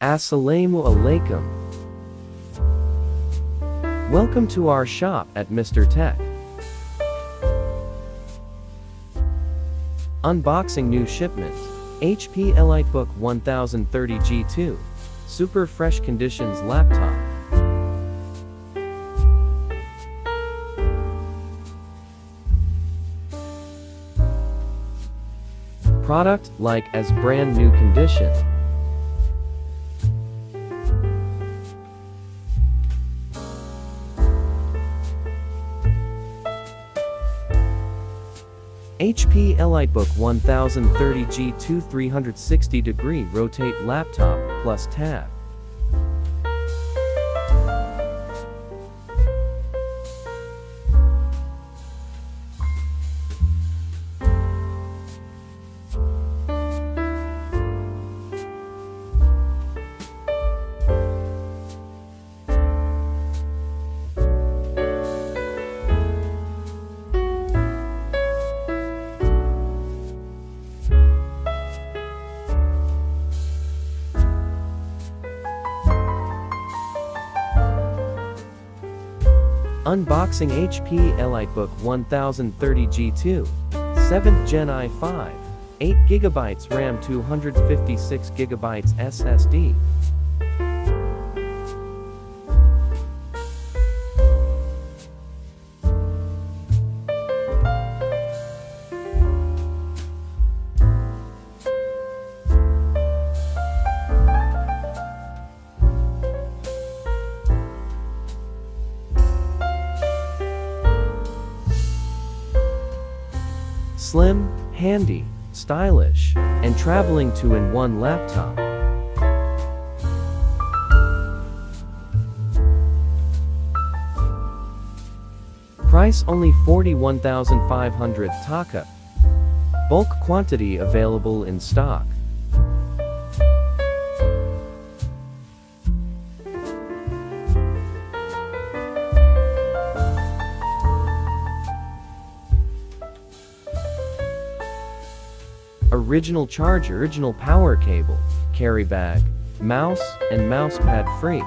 Assalamu alaikum. Welcome to our shop at Mr. Tech. Unboxing new shipment. HP EliteBook 1030 G2. Super fresh conditions laptop. Product like as brand new condition. HP EliteBook 1030 G2 360-degree rotate laptop plus tab. Unboxing HP EliteBook 1030 G2, 7th Gen i5, 8GB RAM 256GB SSD. Slim, handy, stylish, and traveling two-in-one laptop. Price only 41,500 taka. Bulk quantity available in stock. Original charger, original power cable, carry bag, mouse, and mousepad free.